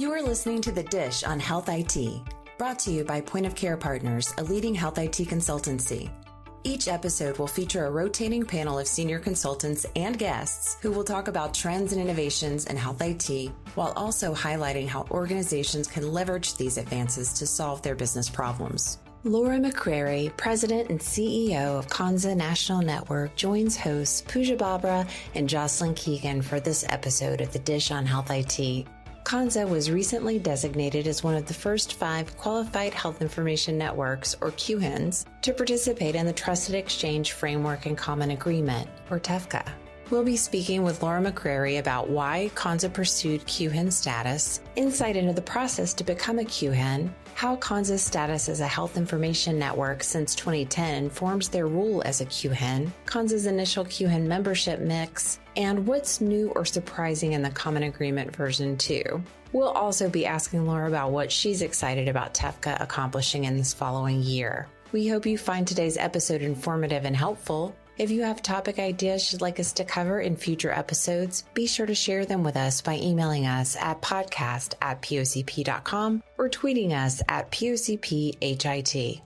You are listening to The Dish on Health IT, brought to you by Point of Care Partners, a leading health IT consultancy. Each episode will feature a rotating panel of senior consultants and guests who will talk about trends and innovations in health IT, while also highlighting how organizations can leverage these advances to solve their business problems. Laura McCrary, President and CEO of KONZA National Network, joins hosts Pooja Babra and Jocelyn Keegan for this episode of The Dish on Health IT. KONZA was recently designated as one of the first 5 Qualified Health Information Networks, or QHINs, to participate in the Trusted Exchange Framework and Common Agreement, or TEFCA. We'll be speaking with Laura McCrary about why KONZA pursued QHIN status, insight into the process to become a QHIN, how KONZA's status as a health information network since 2010 informs their role as a QHIN, KONZA's initial QHIN membership mix, and what's new or surprising in the Common Agreement version 2. We'll also be asking Laura about what she's excited about TEFCA accomplishing in this following year. We hope you find today's episode informative and helpful. If you have topic ideas you'd like us to cover in future episodes, be sure to share them with us by emailing us at podcast@pocp.com or tweeting us at POCPHIT.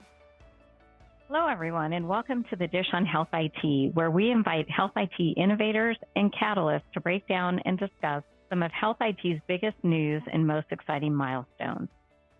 Hello, everyone, and welcome to The Dish on Health IT, where we invite health IT innovators and catalysts to break down and discuss some of health IT's biggest news and most exciting milestones.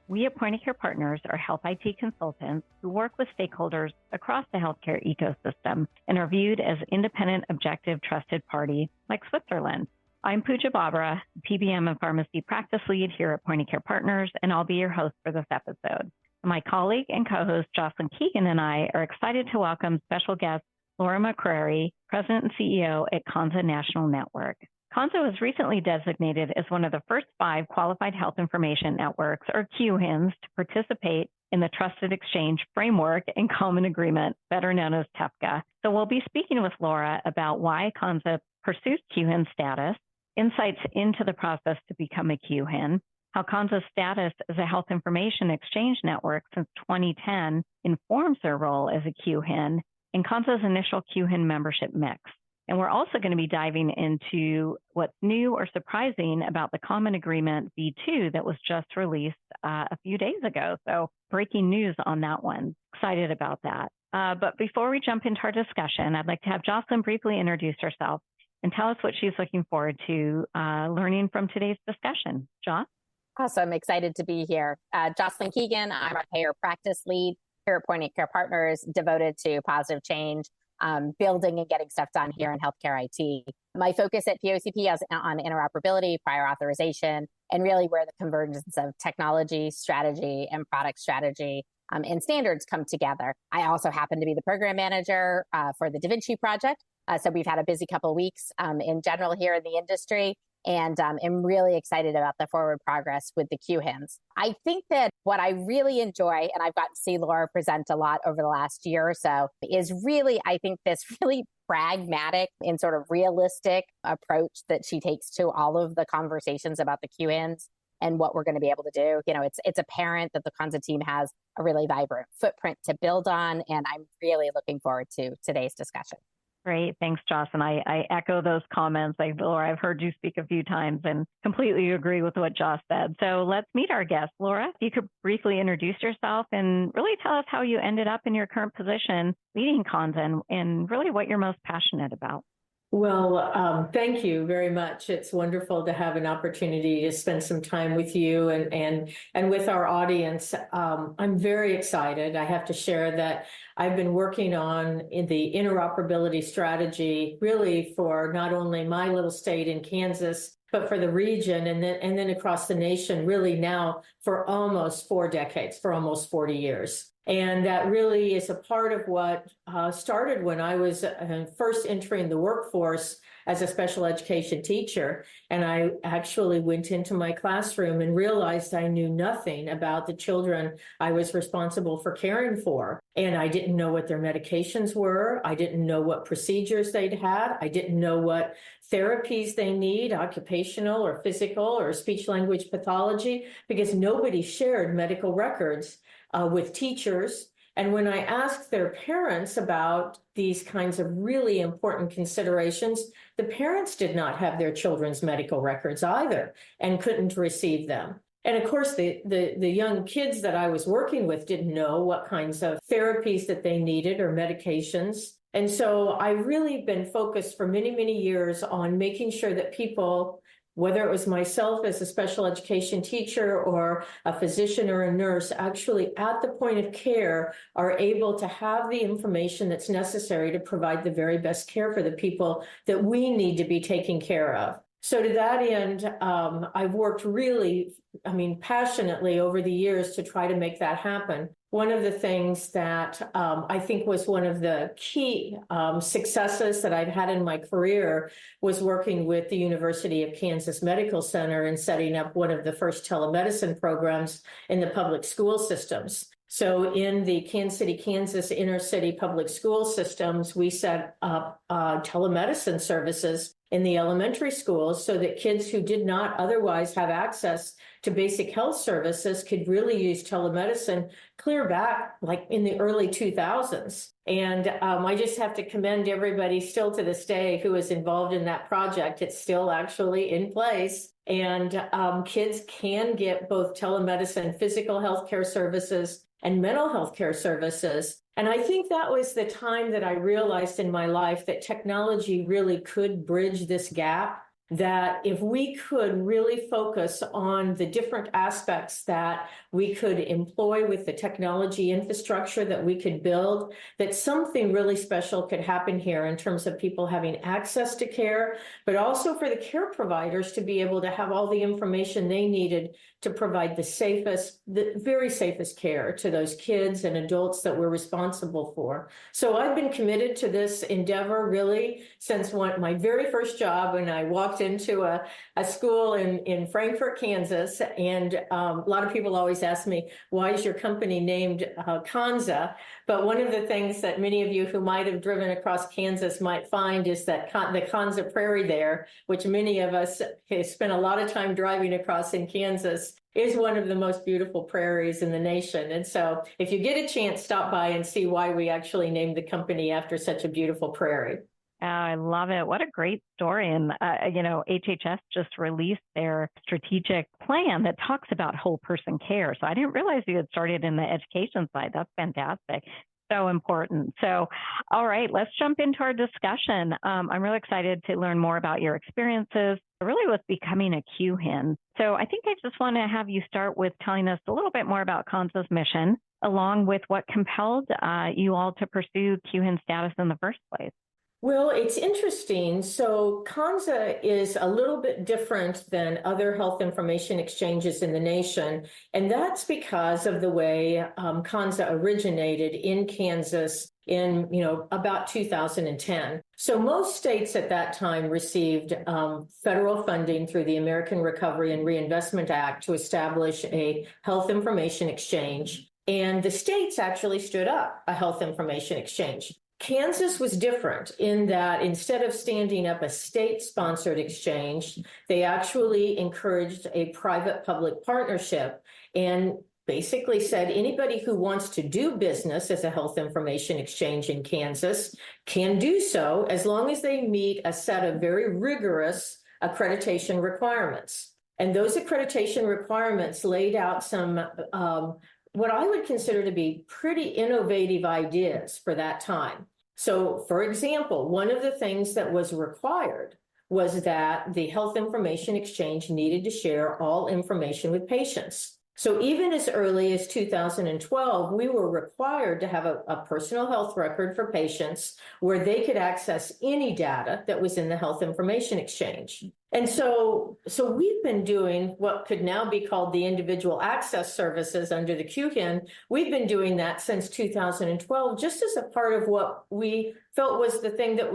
We at Point of Care Partners are health IT consultants who work with stakeholders across the healthcare ecosystem and are viewed as independent, objective, trusted party like Switzerland. I'm Pooja Babra, PBM and Pharmacy Practice Lead here at Point of Care Partners, and I'll be your host for this episode. My colleague and co-host Jocelyn Keegan and I are excited to welcome special guest Laura McCrary, President and CEO at KONZA National Network. KONZA was recently designated as one of the first 5 Qualified Health Information Networks, or QHINs, to participate in the Trusted Exchange Framework and Common Agreement, better known as TEFCA. So we'll be speaking with Laura about why KONZA pursued QHIN status, insights into the process to become a QHIN, how KONZA's status as a health information exchange network since 2010 informs their role as a QHIN, and KONZA's initial QHIN membership mix. And we're also going to be diving into what's new or surprising about the Common Agreement V2 that was just released a few days ago. So breaking news on that one. Excited about that. But before we jump into our discussion, I'd like to have Jocelyn briefly introduce herself and tell us what she's looking forward to learning from today's discussion. Joss? Awesome. Excited to be here. Jocelyn Keegan, I'm a payer practice lead here at Point of Care Partners, devoted to positive change, building and getting stuff done here in healthcare IT. My focus at POCP is on interoperability, prior authorization, and really where the convergence of technology, strategy, and product strategy and standards come together. I also happen to be the program manager for the Da Vinci project. So we've had a busy couple of weeks in general here in the industry. And am really excited about the forward progress with the QHINs. I think that what I really enjoy, and I've gotten to see Laura present a lot over the last year or so, is really, I think, this really pragmatic and sort of realistic approach that she takes to all of the conversations about the QHINs and what we're going to be able to do. You know, it's apparent that the KONZA team has a really vibrant footprint to build on, and I'm really looking forward to today's discussion. Great. Thanks, Joss. And I echo those comments. Laura, I've heard you speak a few times and completely agree with what Joss said. So let's meet our guest. Laura, if you could briefly introduce yourself and really tell us how you ended up in your current position leading KONZA and really what you're most passionate about. Well, thank you very much. It's wonderful to have an opportunity to spend some time with you and with our audience. I'm very excited. I have to share that I've been working on the interoperability strategy really for not only my little state in Kansas, but for the region and then across the nation, really now for almost 4 decades, for almost 40 years. And that really is a part of what started when I was first entering the workforce as a special education teacher. And I actually went into my classroom and realized I knew nothing about the children I was responsible for caring for. And I didn't know what their medications were. I didn't know what procedures they'd had. I didn't know what therapies they need, occupational or physical or speech language pathology, because nobody shared medical records with teachers. And when I asked their parents about these kinds of really important considerations, the parents did not have their children's medical records either and couldn't receive them. And of course, the young kids that I was working with didn't know what kinds of therapies that they needed or medications. And so I've really been focused for many, many years on making sure that people, whether it was myself as a special education teacher or a physician or a nurse, actually at the point of care are able to have the information that's necessary to provide the very best care for the people that we need to be taking care of. So to that end, I've worked really, passionately over the years to try to make that happen. One of the things that I think was one of the key successes that I've had in my career was working with the University of Kansas Medical Center and setting up one of the first telemedicine programs in the public school systems. So in the Kansas City, Kansas inner city public school systems, we set up telemedicine services in the elementary schools so that kids who did not otherwise have access to basic health services could really use telemedicine clear back like in the early 2000s. And I just have to commend everybody still to this day who is involved in that project. It's still actually in place. And kids can get both telemedicine, physical health care services, and mental health care services. And I think that was the time that I realized in my life that technology really could bridge this gap, that if we could really focus on the different aspects that we could employ with the technology infrastructure that we could build, that something really special could happen here in terms of people having access to care, but also for the care providers to be able to have all the information they needed to provide the very safest care to those kids and adults that we're responsible for. So I've been committed to this endeavor really since my very first job when I walked into a school in Frankfort, Kansas. And a lot of people always ask me, why is your company named KONZA? But one of the things that many of you who might have driven across Kansas might find is that the KONZA Prairie there, which many of us have spent a lot of time driving across in Kansas, is one of the most beautiful prairies in the nation. And so if you get a chance, stop by and see why we actually named the company after such a beautiful prairie. Oh, I love it. What a great story. And, HHS just released their strategic plan that talks about whole person care. So I didn't realize you had started in the education side. That's fantastic. So important. So, all right, let's jump into our discussion. I'm really excited to learn more about your experiences, really with becoming a QHIN. So I think I just want to have you start with telling us a little bit more about KONZA's mission, along with what compelled you all to pursue QHIN status in the first place. Well, it's interesting. So KONZA is a little bit different than other health information exchanges in the nation. And that's because of the way KONZA originated in Kansas in, about 2010. So most states at that time received federal funding through the American Recovery and Reinvestment Act to establish a health information exchange. And the states actually stood up a health information exchange. Kansas was different in that instead of standing up a state-sponsored exchange, they actually encouraged a private-public partnership and basically said anybody who wants to do business as a health information exchange in Kansas can do so as long as they meet a set of very rigorous accreditation requirements. And those accreditation requirements laid out some what I would consider to be pretty innovative ideas for that time. So, for example, one of the things that was required was that the health information exchange needed to share all information with patients. So even as early as 2012, we were required to have a personal health record for patients where they could access any data that was in the health information exchange. And so we've been doing what could now be called the individual access services under the QHIN. We've been doing that since 2012, just as a part of what we felt was the thing that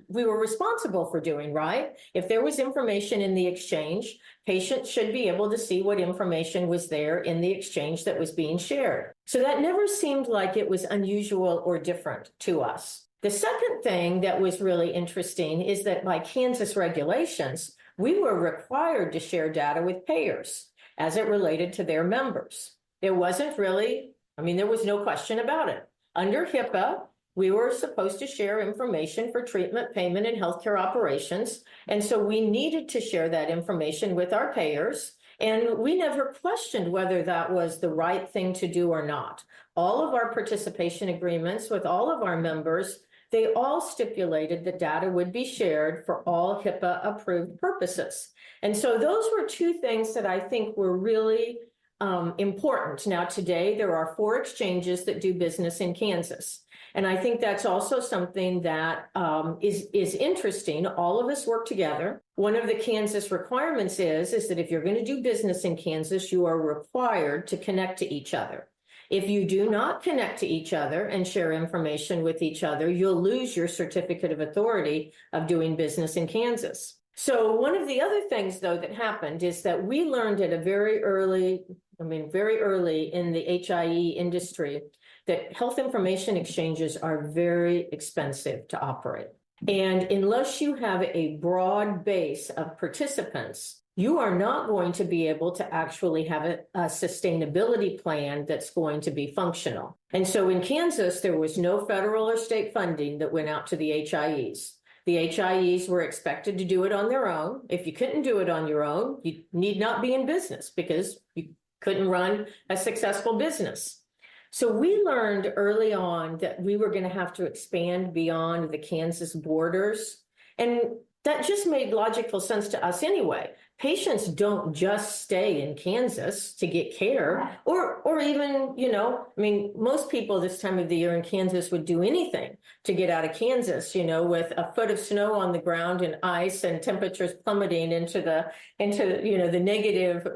we were responsible for doing, right? If there was information in the exchange, patients should be able to see what information was there in the exchange that was being shared. So that never seemed like it was unusual or different to us. The second thing that was really interesting is that by Kansas regulations, we were required to share data with payers as it related to their members. There wasn't really, there was no question about it. Under HIPAA, we were supposed to share information for treatment, payment, and healthcare operations. And so we needed to share that information with our payers. And we never questioned whether that was the right thing to do or not. All of our participation agreements with all of our members, they all stipulated that data would be shared for all HIPAA approved purposes. And so those were two things that I think were really important. Now, today, there are 4 exchanges that do business in Kansas. And I think that's also something that is interesting. All of us work together. One of the Kansas requirements is that if you're going to do business in Kansas, you are required to connect to each other. If you do not connect to each other and share information with each other, you'll lose your certificate of authority of doing business in Kansas. So one of the other things, though, that happened is that we learned at a very early in the HIE industry that health information exchanges are very expensive to operate. And unless you have a broad base of participants, you are not going to be able to actually have a sustainability plan that's going to be functional. And so in Kansas, there was no federal or state funding that went out to the HIEs. The HIEs were expected to do it on their own. If you couldn't do it on your own, you need not be in business because you couldn't run a successful business. So we learned early on that we were going to have to expand beyond the Kansas borders. And that just made logical sense to us anyway. Patients don't just stay in Kansas to get care, or even, most people this time of the year in Kansas would do anything to get out of Kansas, with a foot of snow on the ground and ice and temperatures plummeting into the negative,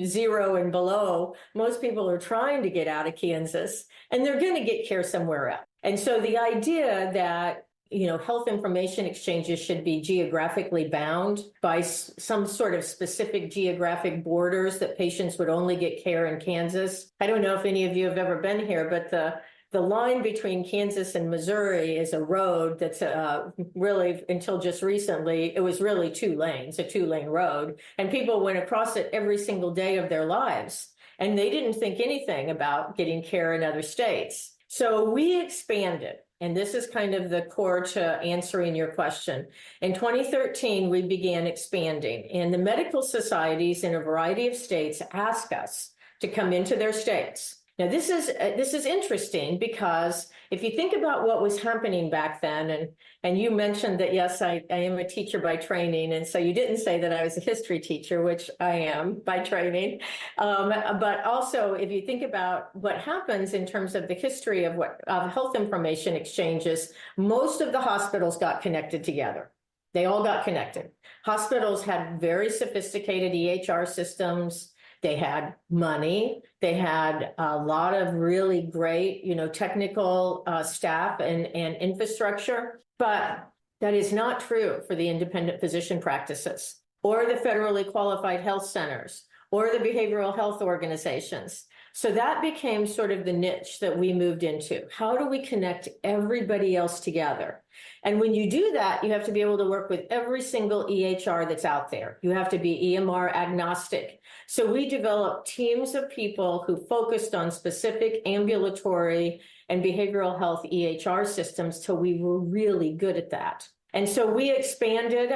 0 and below. Most people are trying to get out of Kansas, and they're going to get care somewhere else. And so the idea that health information exchanges should be geographically bound by some sort of specific geographic borders, that patients would only get care in Kansas. I don't know if any of you have ever been here, but the line between Kansas and Missouri is a road that's really, until just recently, it was really 2 lanes, a 2-lane road. And people went across it every single day of their lives. And they didn't think anything about getting care in other states. So we expanded. And this is kind of the core to answering your question. In 2013, we began expanding, and the medical societies in a variety of states asked us to come into their states. Now, this is interesting because if you think about what was happening back then, and you mentioned that, yes, I am a teacher by training, and so you didn't say that I was a history teacher, which I am by training. But also, if you think about what happens in terms of the history of health information exchanges, most of the hospitals got connected together. They all got connected. Hospitals had very sophisticated EHR systems. They had money. They had a lot of really great, technical staff and infrastructure. But that is not true for the independent physician practices or the federally qualified health centers or the behavioral health organizations. So that became sort of the niche that we moved into. How do we connect everybody else together? And when you do that, you have to be able to work with every single EHR that's out there. You have to be EMR agnostic. So we developed teams of people who focused on specific ambulatory and behavioral health EHR systems till we were really good at that. And so we expanded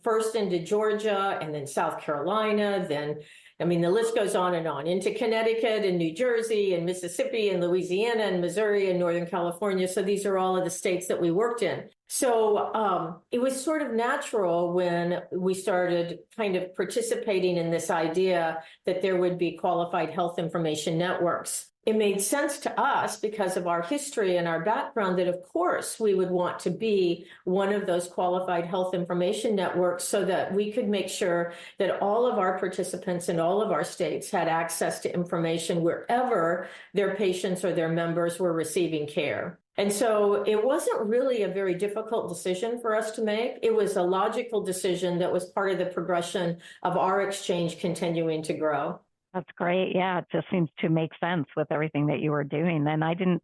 first into Georgia and then South Carolina, then the list goes on, into Connecticut and New Jersey and Mississippi and Louisiana and Missouri and Northern California. So these are all of the states that we worked in. So it was sort of natural when we started kind of participating in this idea that there would be qualified health information networks. It made sense to us because of our history and our background that, of course, we would want to be one of those qualified health information networks so that we could make sure that all of our participants in all of our states had access to information wherever their patients or their members were receiving care. And so it wasn't really a very difficult decision for us to make. It was a logical decision that was part of the progression of our exchange continuing to grow. That's great. Yeah, it just seems to make sense with everything that you were doing. And I didn't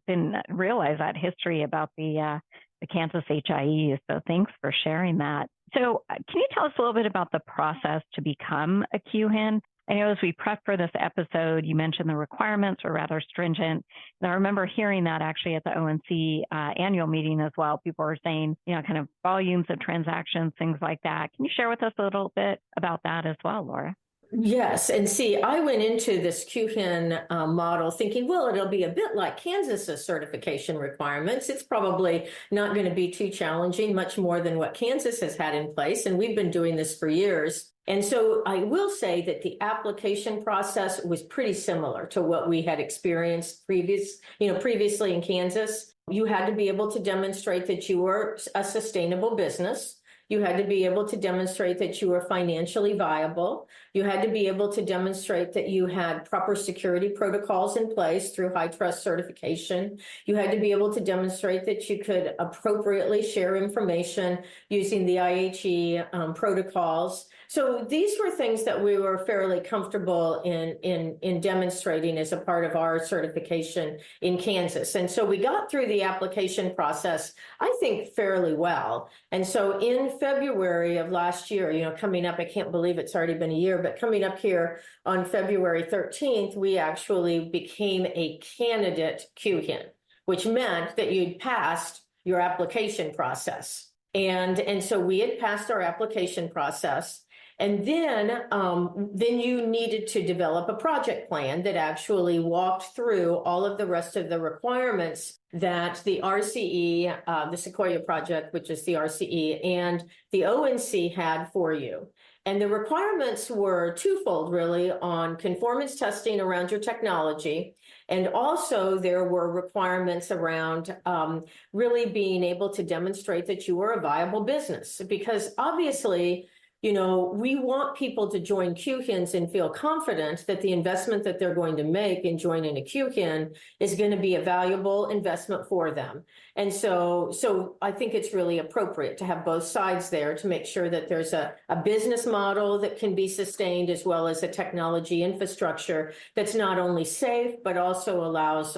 realize that history about the Kansas HIE. So thanks for sharing that. So can you tell us a little bit about the process to become a QHIN? I know as we prep for this episode, you mentioned the requirements are rather stringent. And I remember hearing that actually at the ONC annual meeting as well. People were saying, kind of volumes of transactions, things like that. Can you share with us a little bit about that as well, Laura? Yes, and see, I went into this QHIN model thinking, well, it'll be a bit like Kansas's certification requirements. It's probably not going to be too challenging, much more than what Kansas has had in place, and we've been doing this for years. And so I will say that the application process was pretty similar to what we had experienced previously in Kansas. You had to be able to demonstrate that you were a sustainable business. You had to be able to demonstrate that you were financially viable. You had to be able to demonstrate that you had proper security protocols in place through high trust certification. You had to be able to demonstrate that you could appropriately share information using the IHE protocols. So these were things that we were fairly comfortable in demonstrating as a part of our certification in Kansas. And so we got through the application process, I think, fairly well. And so in February of last year, coming up, I can't believe it's already been a year, but coming up here on February 13th, we actually became a candidate QHIN, which meant that you'd passed your application process. And so we had passed our application process. And then you needed to develop a project plan that actually walked through all of the rest of the requirements that the RCE, the Sequoia project, which is the RCE, and the ONC had for you. And the requirements were twofold, really, on conformance testing around your technology. And also there were requirements around really being able to demonstrate that you were a viable business. Because obviously, we want people to join QHINs and feel confident that the investment that they're going to make in joining a QHIN is going to be a valuable investment for them. And so I think it's really appropriate to have both sides there to make sure that there's a business model that can be sustained, as well as a technology infrastructure that's not only safe, but also allows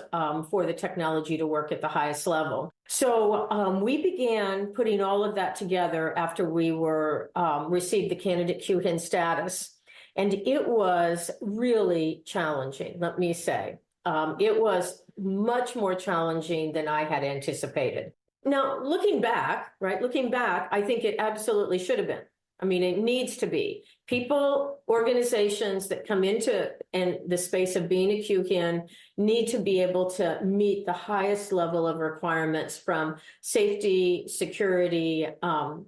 for the technology to work at the highest level. So we began putting all of that together after we were received the candidate QHIN status. And it was really challenging, let me say. It was much more challenging than I had anticipated. Now, looking back, I think it absolutely should have been. I mean, it needs to be. People, organizations that come into the space of being a QHIN need to be able to meet the highest level of requirements from safety, security,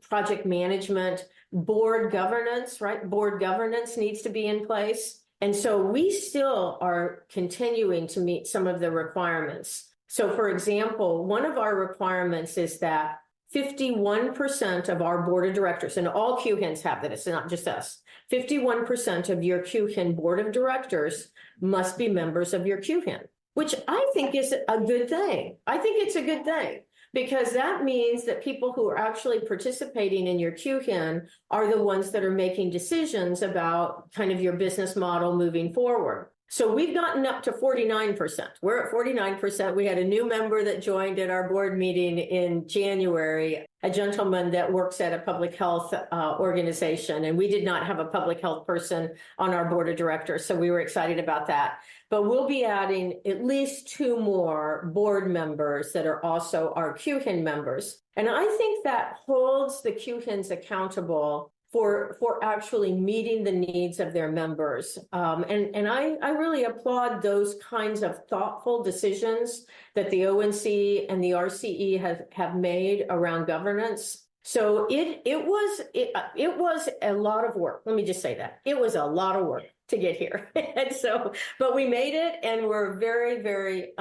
project management, board governance, right? Board governance needs to be in place. And so we still are continuing to meet some of the requirements. So for example, one of our requirements is that 51% of our board of directors, and all QHINs have that, it's not just us, 51% of your QHIN board of directors must be members of your QHIN, which I think is a good thing. I think it's a good thing, because that means that people who are actually participating in your QHIN are the ones that are making decisions about kind of your business model moving forward. So we've gotten up to 49%. We're at 49%. We had a new member that joined at our board meeting in January, a gentleman that works at a public health organization. And we did not have a public health person on our board of directors, so we were excited about that. But we'll be adding at least 2 more board members that are also our QHIN members. And I think that holds the QHINs accountable for actually meeting the needs of their members. And I really applaud those kinds of thoughtful decisions that the ONC and the RCE have made around governance. So it was a lot of work. Let me just say that. It was a lot of work to get here. And so, but we made it, and we're very, very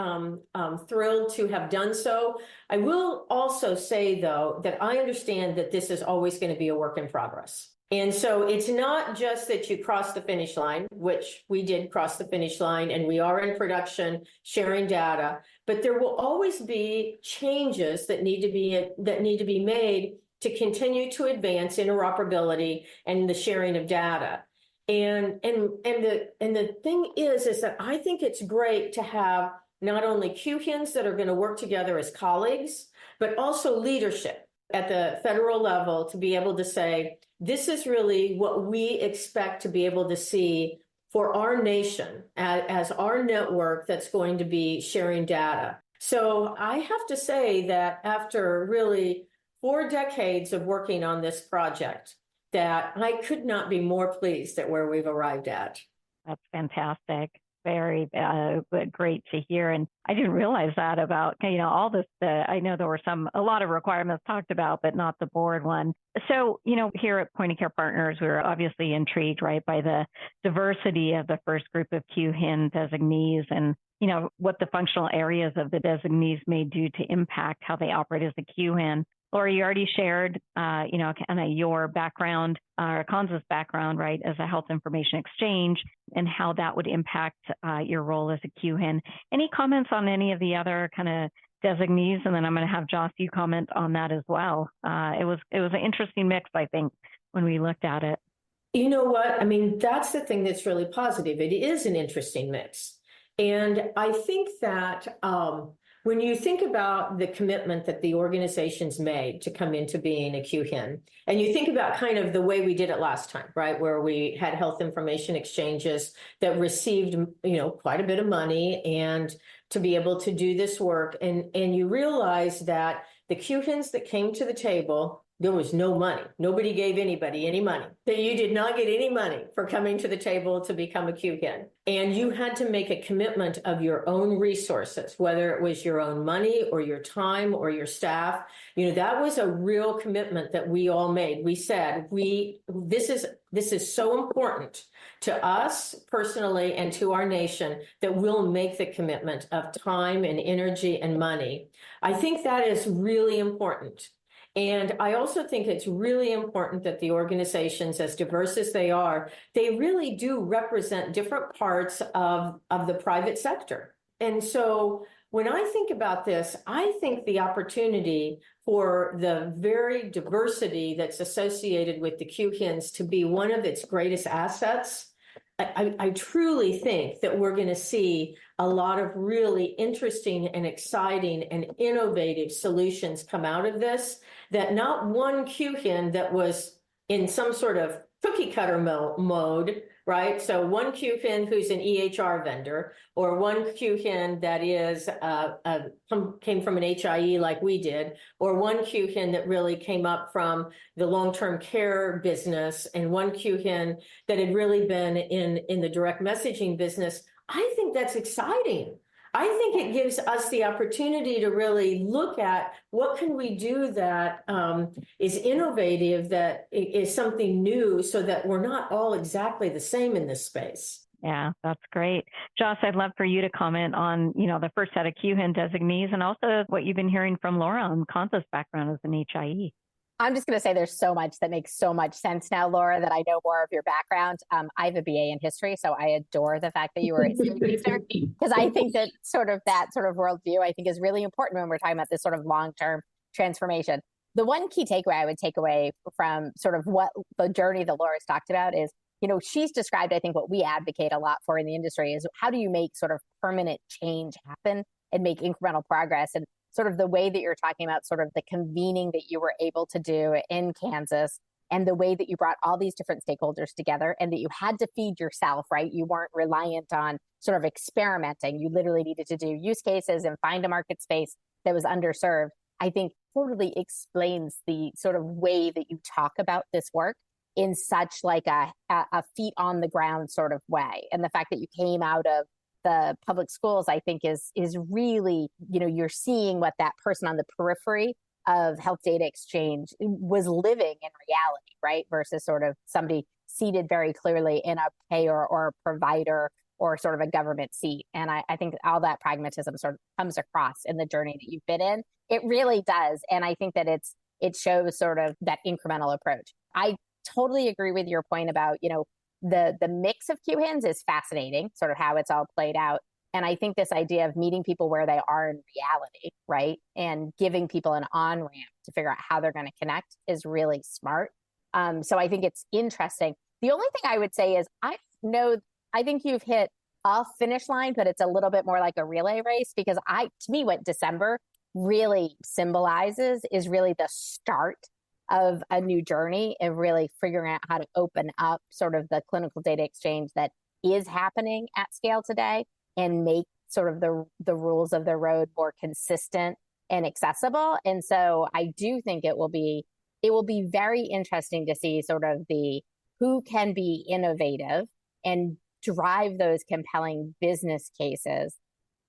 thrilled to have done so. I will also say, though, that I understand that this is always going to be a work in progress. And so it's not just that you cross the finish line, which we did cross the finish line, and we are in production sharing data, but there will always be changes that need to be made to continue to advance interoperability and the sharing of data. And the thing is that I think it's great to have not only QHINs that are going to work together as colleagues, but also leadership at the federal level to be able to say, this is really what we expect to be able to see for our nation as our network that's going to be sharing data. So I have to say that after really 4 decades of working on this project, that I could not be more pleased at where we've arrived at. That's fantastic. Very great to hear. And I didn't realize that about, all this. I know there were a lot of requirements talked about, but not the board one. So, here at Point of Care Partners, we were obviously intrigued, right, by the diversity of the first group of QHIN designees and, what the functional areas of the designees may do to impact how they operate as a QHIN. Laura, you already shared, kind of your background, or KONZA's background, right, as a health information exchange and how that would impact your role as a QHIN. Any comments on any of the other kind of designees? And then I'm going to have Joss, you comment on that as well. It was an interesting mix, I think, when we looked at it. You know what? I mean, that's the thing that's really positive. It is an interesting mix. And I think that when you think about the commitment that the organizations made to come into being a QHIN, and you think about kind of the way we did it last time, right, where we had health information exchanges that received, quite a bit of money and to be able to do this work, and you realize that the QHINs that came to the table, there was no money. Nobody gave anybody any money. That you did not get any money for coming to the table to become a QHIN. And you had to make a commitment of your own resources, whether it was your own money or your time or your staff. That was a real commitment that we all made. We said, this is so important to us personally and to our nation that we'll make the commitment of time and energy and money. I think that is really important. And I also think it's really important that the organizations, as diverse as they are, they really do represent different parts of the private sector. And so when I think about this, I think the opportunity for the very diversity that's associated with the QHINs to be one of its greatest assets. I truly think that we're going to see a lot of really interesting and exciting and innovative solutions come out of this, that not one QHIN that was in some sort of cookie cutter mode, right? So one QHIN who's an EHR vendor, or one QHIN that is came from an HIE like we did, or one QHIN that really came up from the long-term care business, and one QHIN that had really been in the direct messaging business. I think that's exciting. I think it gives us the opportunity to really look at what can we do that is innovative, that is something new, so that we're not all exactly the same in this space. Yeah, that's great. Joss, I'd love for you to comment on, the first set of QHIN designees and also what you've been hearing from Laura on KONZA's background as an HIE. I'm just going to say there's so much that makes so much sense now, Laura, that I know more of your background. I have a BA in history, so I adore the fact that you were a history teacher, because I think that sort of worldview, I think, is really important when we're talking about this sort of long-term transformation. The one key takeaway I would take away from sort of what the journey that Laura's talked about is, she's described, I think, what we advocate a lot for in the industry is how do you make sort of permanent change happen and make incremental progress. And sort of the way that you're talking about sort of the convening that you were able to do in Kansas, and the way that you brought all these different stakeholders together, and that you had to feed yourself, right? You weren't reliant on sort of experimenting. You literally needed to do use cases and find a market space that was underserved. I think totally explains the sort of way that you talk about this work in such like a feet on the ground sort of way. And the fact that you came out of the public schools, I think is really, you're seeing what that person on the periphery of health data exchange was living in reality, right? Versus sort of somebody seated very clearly in a payer or a provider or sort of a government seat. And I think all that pragmatism sort of comes across in the journey that you've been in. It really does. And I think that it shows sort of that incremental approach. I totally agree with your point about, the mix of QHINs is fascinating, sort of how it's all played out. And I think this idea of meeting people where they are in reality, right? And giving people an on-ramp to figure out how they're going to connect is really smart. So I think it's interesting. The only thing I would say is I think you've hit a finish line, but it's a little bit more like a relay race, because to me, what December really symbolizes is really the start of a new journey and really figuring out how to open up sort of the clinical data exchange that is happening at scale today and make sort of the rules of the road more consistent and accessible. And so I do think it will be it will be very interesting to see sort of the who can be innovative and drive those compelling business cases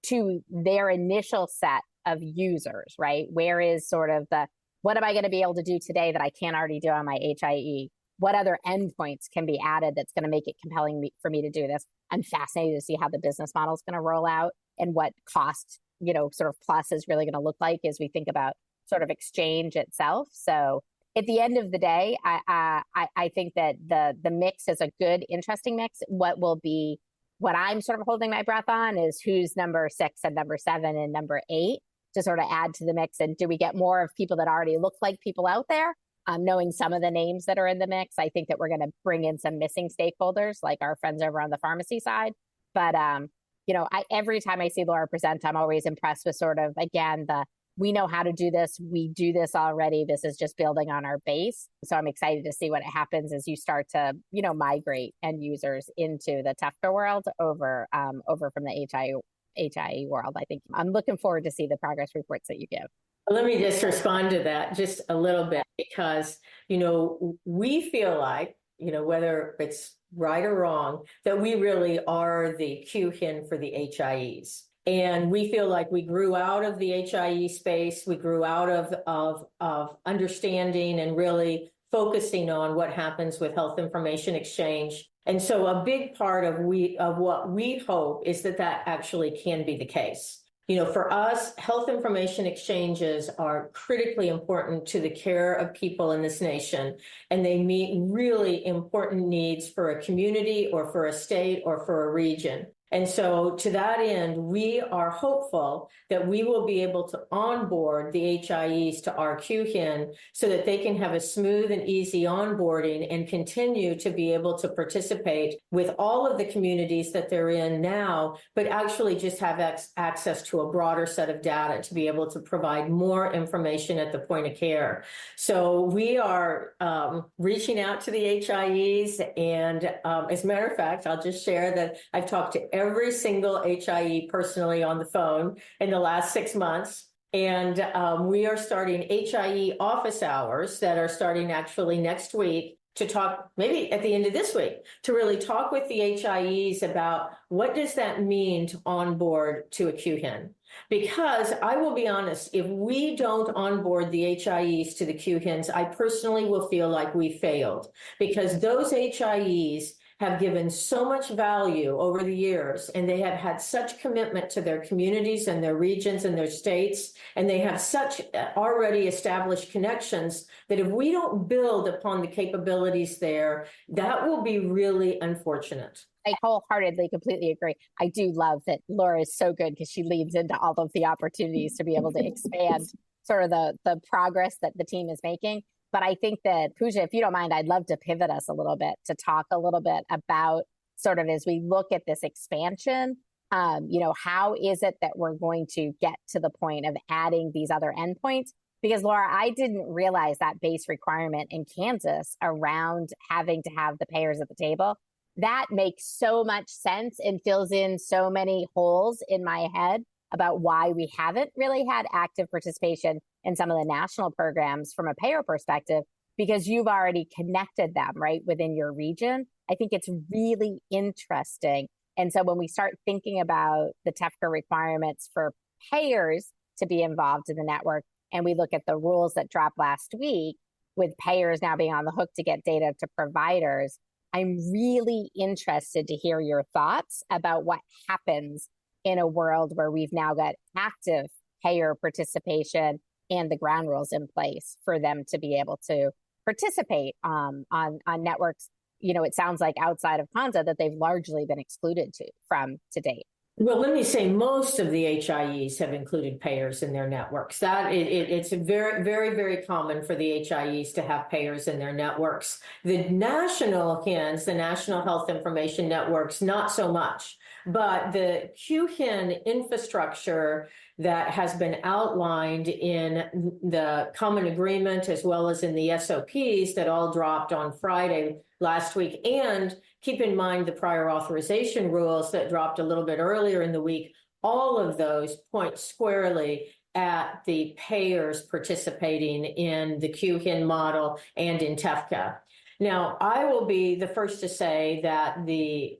to their initial set of users, right? Where is sort of the, what am I going to be able to do today that I can't already do on my HIE? What other endpoints can be added that's going to make it compelling for me to do this? I'm fascinated to see how the business model is going to roll out and what cost, sort of plus is really going to look like as we think about sort of exchange itself. So at the end of the day, I think that the mix is a good, interesting mix. What I'm sort of holding my breath on is who's number 6 and number 7 and number 8 to sort of add to the mix. And do we get more of people that already look like people out there? Knowing some of the names that are in the mix, I think that we're going to bring in some missing stakeholders, like our friends over on the pharmacy side. But, every time I see Laura present, I'm always impressed with sort of, again, we know how to do this. We do this already. This is just building on our base. So I'm excited to see what happens as you start to, migrate end users into the TEFCA world over from the HIE world. I think I'm looking forward to see the progress reports that you give. Let me just respond to that just a little bit because, we feel like, whether it's right or wrong, that we really are the QHIN for the HIEs. And we feel like we grew out of the HIE space. We grew out of understanding and really focusing on what happens with health information exchange. And so a big part of what we hope is that actually can be the case. For us, health information exchanges are critically important to the care of people in this nation, and they meet really important needs for a community or for a state or for a region. And so to that end, we are hopeful that we will be able to onboard the HIEs to our QHIN so that they can have a smooth and easy onboarding and continue to be able to participate with all of the communities that they're in now, but actually just have access to a broader set of data to be able to provide more information at the point of care. So we are reaching out to the HIEs. And as a matter of fact, I'll just share that I've talked to every single HIE personally on the phone in the last 6 months. And we are starting HIE office hours that are starting actually next week to talk, maybe at the end of this week, to really talk with the HIEs about what does that mean to onboard to a QHIN. Because I will be honest, if we don't onboard the HIEs to the QHINs, I personally will feel like we failed, because those HIEs have given so much value over the years, and they have had such commitment to their communities and their regions and their states, and they have such already established connections that if we don't build upon the capabilities there, that will be really unfortunate. I wholeheartedly, completely agree. I do love that Laura is so good because she leads into all of the opportunities to be able to expand sort of the progress that the team is making. But I think that, Pooja, if you don't mind, I'd love to pivot us a little bit to talk a little bit about sort of as we look at this expansion, how is it that we're going to get to the point of adding these other endpoints? Because, Laura, I didn't realize that base requirement in Kansas around having to have the payers at the table. That makes so much sense and fills in so many holes in my head about why we haven't really had active participation in some of the national programs from a payer perspective, because you've already connected them, right, within your region. I think it's really interesting. And so when we start thinking about the TEFCA requirements for payers to be involved in the network, and we look at the rules that dropped last week with payers now being on the hook to get data to providers, I'm really interested to hear your thoughts about what happens in a world where we've now got active payer participation and the ground rules in place for them to be able to participate on networks. It sounds like outside of KONZA that they've largely been excluded from to date. Well, let me say most of the HIEs have included payers in their networks. It's very, very, very common for the HIEs to have payers in their networks. The national HINs, the National Health Information Networks, not so much. But the QHIN infrastructure that has been outlined in the common agreement as well as in the SOPs that all dropped on Friday last week, and keep in mind the prior authorization rules that dropped a little bit earlier in the week, all of those point squarely at the payers participating in the QHIN model and in TEFCA. Now, I will be the first to say that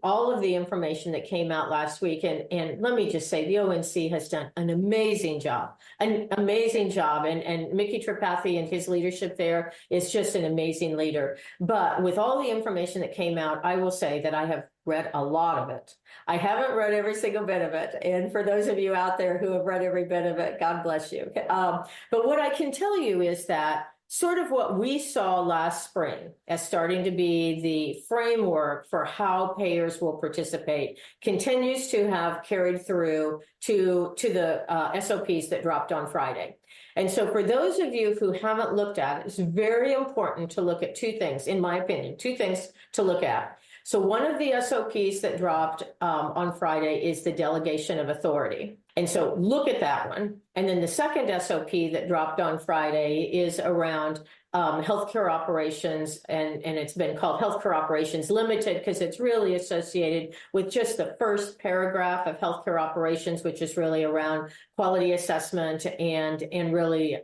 all of the information that came out last week, and let me just say, the ONC has done an amazing job, and Mickey Tripathi and his leadership there is just an amazing leader. But with all the information that came out, I will say that I have read a lot of it. I haven't read every single bit of it. And for those of you out there who have read every bit of it, God bless you. But what I can tell you is that sort of what we saw last spring as starting to be the framework for how payers will participate continues to have carried through to the SOPs that dropped on Friday. And so for those of you who haven't looked at it, it's very important to look at two things, in my opinion, two things to look at. So one of the SOPs that dropped on Friday is the delegation of authority. And so look at that one. And then the second SOP that dropped on Friday is around healthcare operations, and it's been called Healthcare Operations Limited because it's really associated with just the first paragraph of healthcare operations, which is really around quality assessment and really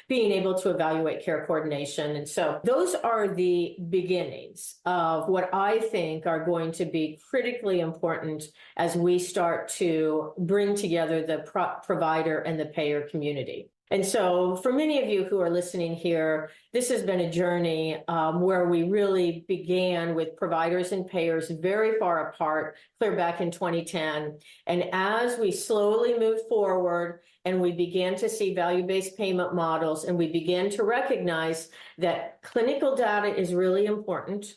being able to evaluate care coordination. And so those are the beginnings of what I think are going to be critically important as we start to bring together the provider and the payer community. And so for many of you who are listening here, this has been a journey where we really began with providers and payers very far apart, clear back in 2010. And as we slowly moved forward and we began to see value-based payment models, and we began to recognize that clinical data is really important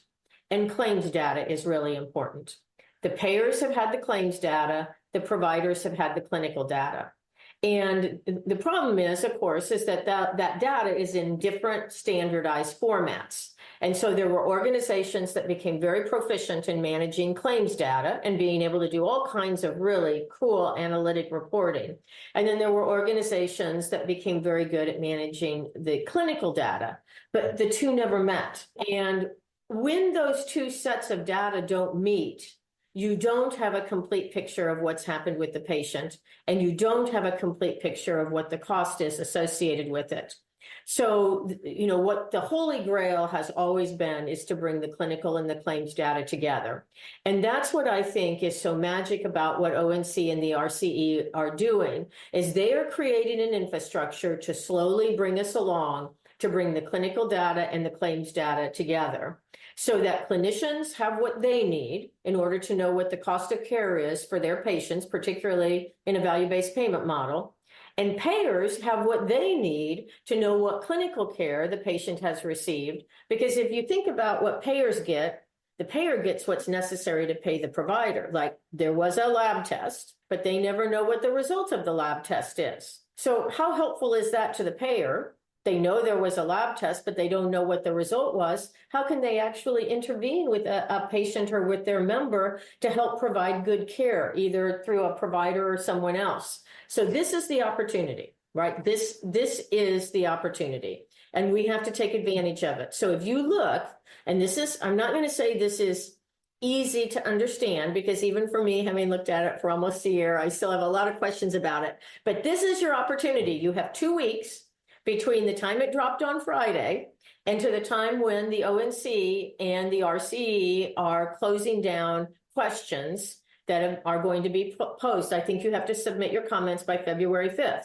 and claims data is really important. The payers have had the claims data, the providers have had the clinical data. And the problem is, of course, is that data is in different standardized formats. And so there were organizations that became very proficient in managing claims data and being able to do all kinds of really cool analytic reporting. And then there were organizations that became very good at managing the clinical data, but the two never met. And when those two sets of data don't meet, you don't have a complete picture of what's happened with the patient, and you don't have a complete picture of what the cost is associated with it. So, what the Holy Grail has always been is to bring the clinical and the claims data together. And that's what I think is so magic about what ONC and the RCE are doing, is they are creating an infrastructure to slowly bring us along to bring the clinical data and the claims data together so that clinicians have what they need in order to know what the cost of care is for their patients, particularly in a value-based payment model. And payers have what they need to know what clinical care the patient has received. Because if you think about what payers get, the payer gets what's necessary to pay the provider. Like, there was a lab test, but they never know what the result of the lab test is. So how helpful is that to the payer? They know there was a lab test, but they don't know what the result was. How can they actually intervene with a patient or with their member to help provide good care, either through a provider or someone else? So this is the opportunity, right? This is the opportunity, and we have to take advantage of it. So if you look, and I'm not going to say this is easy to understand, because even for me, having looked at it for almost a year, I still have a lot of questions about it. But this is your opportunity. You have 2 weeks between the time it dropped on Friday and to the time when the ONC and the RCE are closing down questions that are going to be posed. I think you have to submit your comments by February 5th.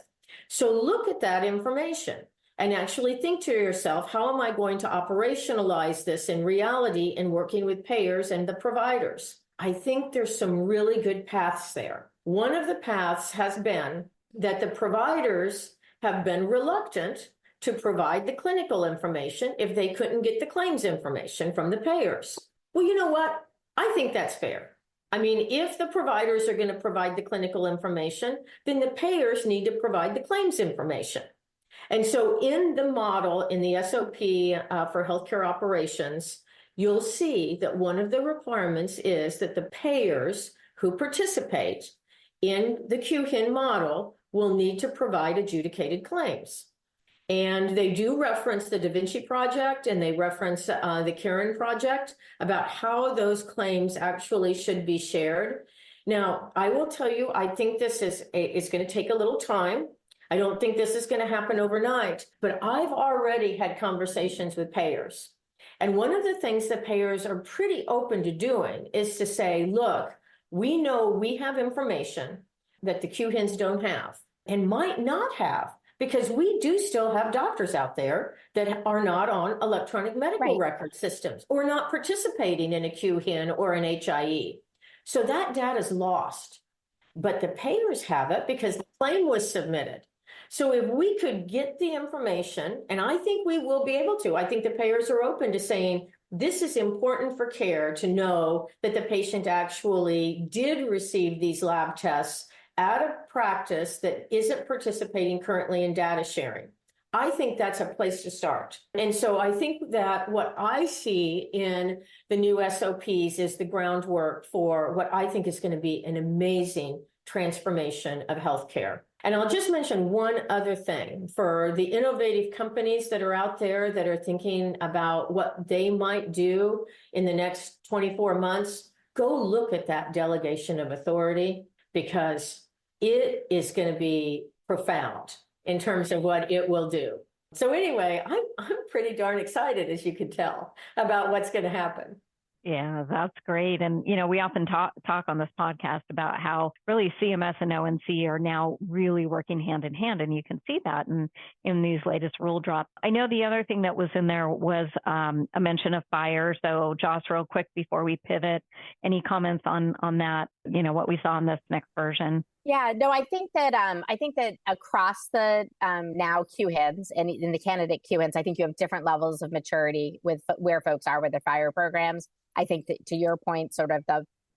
So look at that information and actually think to yourself, how am I going to operationalize this in reality in working with payers and the providers? I think there's some really good paths there. One of the paths has been that the providers have been reluctant to provide the clinical information if they couldn't get the claims information from the payers. Well, you know what? I think that's fair. I mean, if the providers are going to provide the clinical information, then the payers need to provide the claims information. And so in the model, in the SOP for healthcare operations, you'll see that one of the requirements is that the payers who participate in the QHIN model will need to provide adjudicated claims. And they do reference the Da Vinci Project, and they reference the Karen Project about how those claims actually should be shared. Now, I will tell you, I think this is going to take a little time. I don't think this is going to happen overnight, but I've already had conversations with payers. And one of the things that payers are pretty open to doing is to say, look, we know we have information that the QHINs don't have and might not have, because we do still have doctors out there that are not on electronic medical record systems or not participating in a QHIN or an HIE. So that data is lost, but the payers have it because the claim was submitted. So if we could get the information, and I think we will be able to, I think the payers are open to saying, this is important for care to know that the patient actually did receive these lab tests at a practice that isn't participating currently in data sharing. I think that's a place to start. And so I think that what I see in the new SOPs is the groundwork for what I think is going to be an amazing transformation of healthcare. And I'll just mention one other thing for the innovative companies that are out there that are thinking about what they might do in the next 24 months. Go look at that delegation of authority, because it is going to be profound in terms of what it will do. So anyway, I'm pretty darn excited, as you can tell, about what's going to happen. Yeah, that's great. And, we often talk on this podcast about how really CMS and ONC are now really working hand in hand. And you can see that in these latest rule drops. I know the other thing that was in there was a mention of FHIR. So Joss, real quick before we pivot, any comments on that, what we saw in this next version? Yeah, no, I think that across the now QHINs and in the candidate QHINs, I think you have different levels of maturity with where folks are with their FHIR programs. I think that, to your point, sort of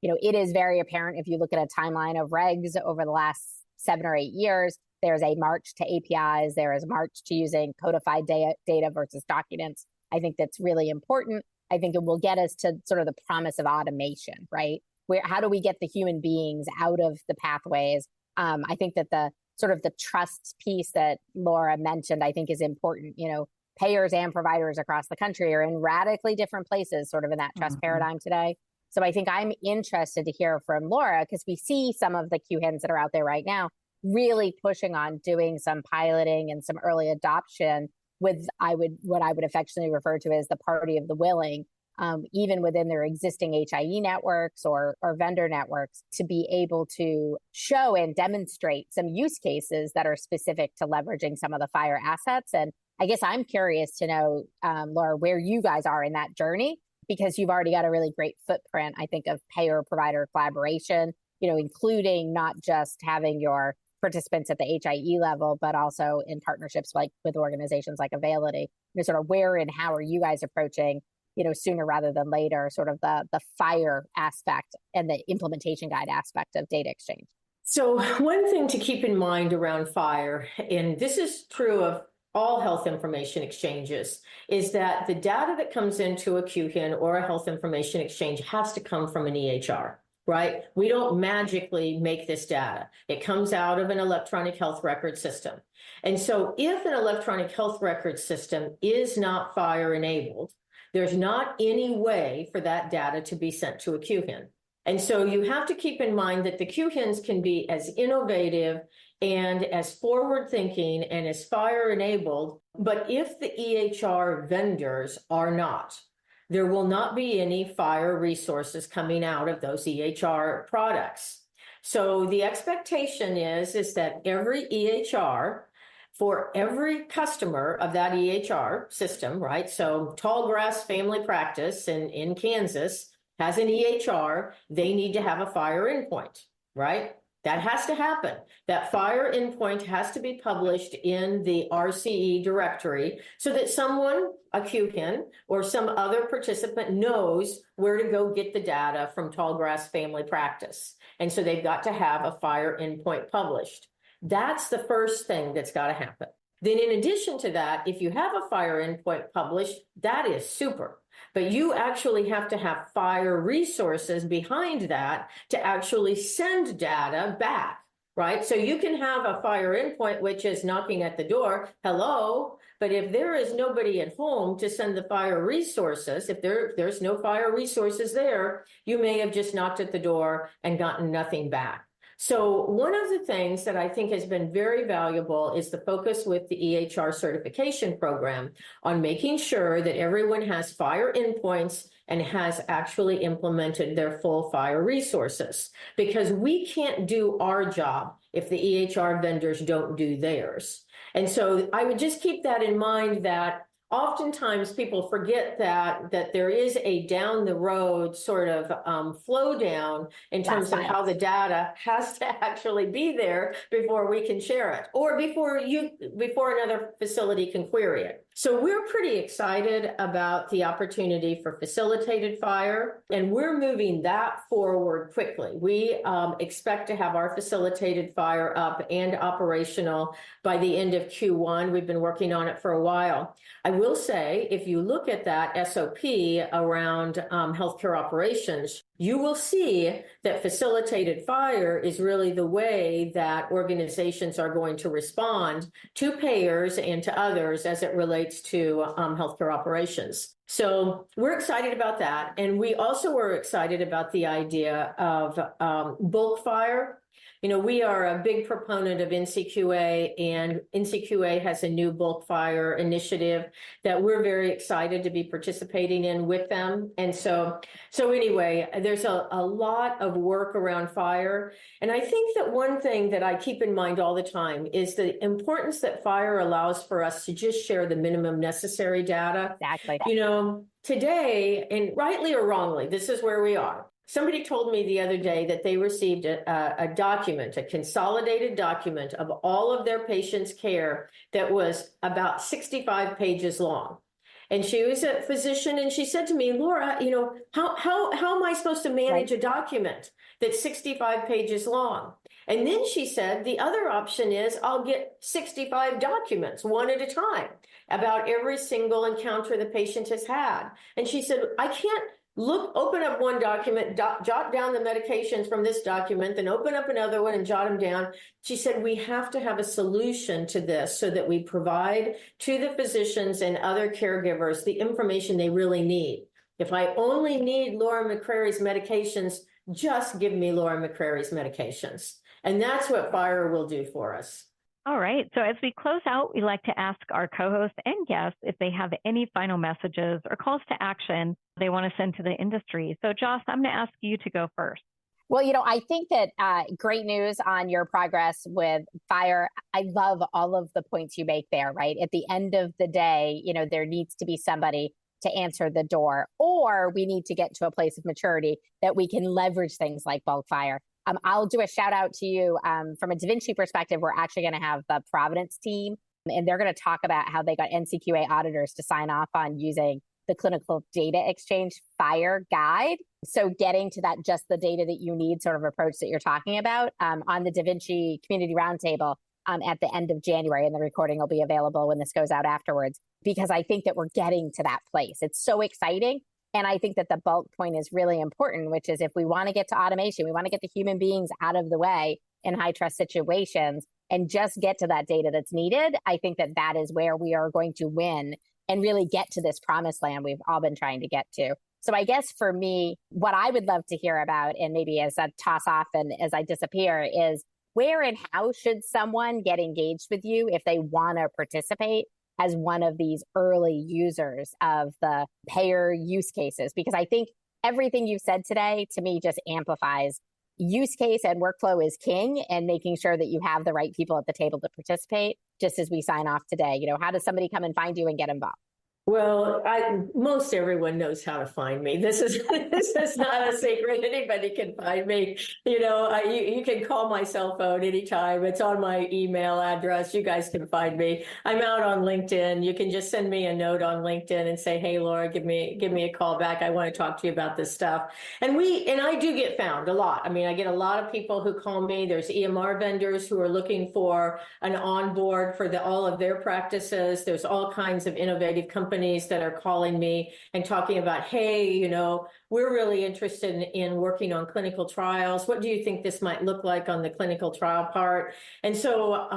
it is very apparent if you look at a timeline of regs over the last 7 or 8 years. There's a march to APIs. There is a march to using codified data versus documents. I think that's really important. I think it will get us to sort of the promise of automation, right? How do we get the human beings out of the pathways? I think that the sort of the trust piece that Laura mentioned, I think is important. Payers and providers across the country are in radically different places sort of in that trust paradigm today. So I think I'm interested to hear from Laura, because we see some of the QHINs that are out there right now really pushing on doing some piloting and some early adoption with what I would affectionately refer to as the party of the willing, even within their existing HIE networks or vendor networks, to be able to show and demonstrate some use cases that are specific to leveraging some of the FHIR assets. And I guess I'm curious to know, Laura, where you guys are in that journey, because you've already got a really great footprint, I think, of payer-provider collaboration, including not just having your participants at the HIE level, but also in partnerships like with organizations like Availity. Sort of where and how are you guys approaching, sooner rather than later, sort of the FHIR aspect and the implementation guide aspect of data exchange? So one thing to keep in mind around FHIR, and this is true of all health information exchanges, is that the data that comes into a QHIN or a health information exchange has to come from an EHR, right? We don't magically make this data. It comes out of an electronic health record system. And so if an electronic health record system is not FHIR enabled, there's not any way for that data to be sent to a QHIN. And so you have to keep in mind that the QHINs can be as innovative and as forward-thinking and as FHIR-enabled, but if the EHR vendors are not, there will not be any FHIR resources coming out of those EHR products. So the expectation is that every EHR, for every customer of that EHR system, right? So Tallgrass Family Practice in Kansas has an EHR, they need to have a FHIR endpoint, right? That has to happen. That FHIR endpoint has to be published in the RCE directory so that someone, a QHIN or some other participant, knows where to go get the data from Tallgrass Family Practice. And so they've got to have a FHIR endpoint published. That's the first thing that's got to happen. Then in addition to that, if you have a FHIR endpoint published, that is super. But you actually have to have FHIR resources behind that to actually send data back, right? So you can have a FHIR endpoint which is knocking at the door, hello, but if there is nobody at home to send the FHIR resources, if there's no FHIR resources there, you may have just knocked at the door and gotten nothing back. So one of the things that I think has been very valuable is the focus with the EHR certification program on making sure that everyone has FHIR endpoints and has actually implemented their full FHIR resources, because we can't do our job if the EHR vendors don't do theirs. And so I would just keep that in mind, that oftentimes people forget that there is a down the road sort of flow down in terms of how the data has to actually be there before we can share it, or before another facility can query it. So we're pretty excited about the opportunity for facilitated FHIR, and we're moving that forward quickly. We expect to have our facilitated FHIR up and operational by the end of Q1. We've been working on it for a while. I will say, if you look at that SOP around healthcare operations, you will see that facilitated FHIR is really the way that organizations are going to respond to payers and to others as it relates to healthcare operations. So we're excited about that. And we also are excited about the idea of bulk FHIR. You know, we are a big proponent of NCQA, and NCQA has a new bulk FHIR initiative that we're very excited to be participating in with them. And so anyway, there's a lot of work around FHIR. And I think that one thing that I keep in mind all the time is the importance that FHIR allows for us to just share the minimum necessary data. Exactly. You know, today, and rightly or wrongly, this is where we are. Somebody told me the other day that they received a document, a consolidated document of all of their patients' care that was about 65 pages long. And she was a physician, and she said to me, Laura, you know, how am I supposed to manage a document that's 65 pages long? And then she said, the other option is I'll get 65 documents, one at a time, about every single encounter the patient has had. And she said, I can't open up one document, jot down the medications from this document, then open up another one and jot them down. She said, we have to have a solution to this so that we provide to the physicians and other caregivers the information they really need. If I only need Laura McCrary's medications, just give me Laura McCrary's medications. And that's what FHIR will do for us. All right. So as we close out, we like to ask our co-hosts and guests if they have any final messages or calls to action they want to send to the industry. So Joss, I'm going to ask you to go first. Well, you know, I think that great news on your progress with FHIR. I love all of the points you make there, right? At the end of the day, you know, there needs to be somebody to answer the door, or we need to get to a place of maturity that we can leverage things like bulk FHIR. I'll do a shout out to you from a Da Vinci perspective. We're actually going to have the Providence team, and they're going to talk about how they got NCQA auditors to sign off on using the Clinical Data Exchange FHIR guide. So getting to that just the data that you need sort of approach that you're talking about on the Da Vinci Community Roundtable at the end of January, and the recording will be available when this goes out afterwards, because I think that we're getting to that place. It's so exciting. And I think that the bulk point is really important, which is if we want to get to automation, we want to get the human beings out of the way in high trust situations and just get to that data that's needed. I think that that is where we are going to win and really get to this promised land we've all been trying to get to. So I guess for me, what I would love to hear about, and maybe as I toss off and as I disappear, is where and how should someone get engaged with you if they want to participate as one of these early users of the payer use cases? Because I think everything you've said today to me just amplifies use case and workflow is king, and making sure that you have the right people at the table to participate. Just as we sign off today, you know, how does somebody come and find you and get involved? Well, most everyone knows how to find me. This is not a secret. Anybody can find me. You know, you can call my cell phone anytime. It's on my email address. You guys can find me. I'm out on LinkedIn. You can just send me a note on LinkedIn and say, "Hey, Laura, give me a call back. I want to talk to you about this stuff." And I do get found a lot. I mean, I get a lot of people who call me. There's EMR vendors who are looking for an onboard for all of their practices. There's all kinds of innovative companies companies that are calling me and talking about, hey, we're really interested in working on clinical trials. What do you think this might look like on the clinical trial part? And so,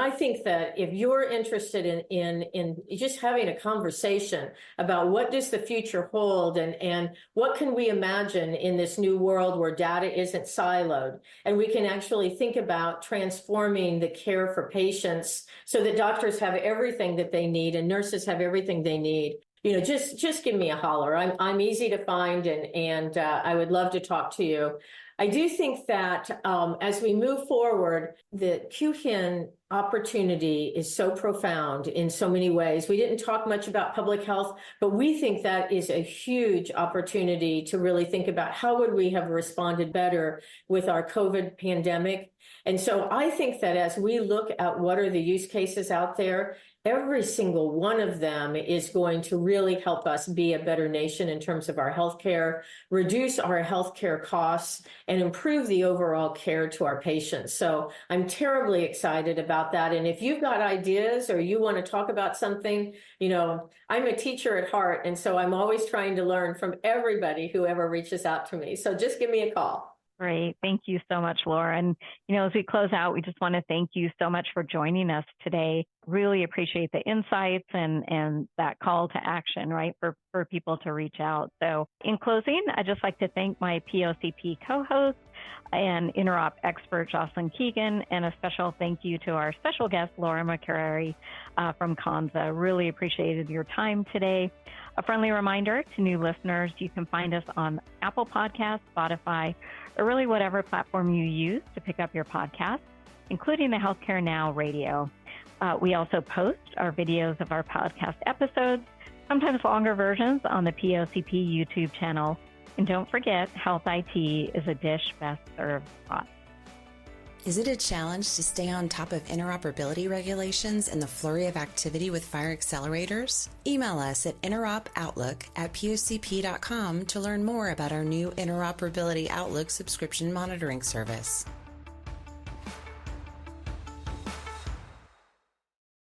I think that if you're interested in just having a conversation about what does the future hold and what can we imagine in this new world where data isn't siloed, and we can actually think about transforming the care for patients so that doctors have everything that they need and nurses have everything they need. Just give me a holler. I'm easy to find, and I would love to talk to you. I do think that as we move forward, the QHIN opportunity is so profound in so many ways. We didn't talk much about public health, but we think that is a huge opportunity to really think about how would we have responded better with our COVID pandemic. And so I think that as we look at what are the use cases out there, every single one of them is going to really help us be a better nation in terms of our healthcare, reduce our healthcare costs, and improve the overall care to our patients. So I'm terribly excited about that. And if you've got ideas or you want to talk about something, I'm a teacher at heart. And so I'm always trying to learn from everybody who ever reaches out to me. So just give me a call. Great. Thank you so much, Laura. And, as we close out, we just want to thank you so much for joining us today. Really appreciate the insights and that call to action, right, for people to reach out. So in closing, I'd just like to thank my POCP co-host and interop expert, Jocelyn Keegan, and a special thank you to our special guest, Laura McCrary from KONZA. Really appreciated your time today. A friendly reminder to new listeners, you can find us on Apple Podcasts, Spotify, or really whatever platform you use to pick up your podcast, including the Healthcare Now radio. We also post our videos of our podcast episodes, sometimes longer versions, on the POCP YouTube channel. And don't forget, Health IT is a dish best served hot. Is it a challenge to stay on top of interoperability regulations and the flurry of activity with FHIR accelerators? Email us at interopoutlook@pocp.com to learn more about our new Interoperability Outlook subscription monitoring service.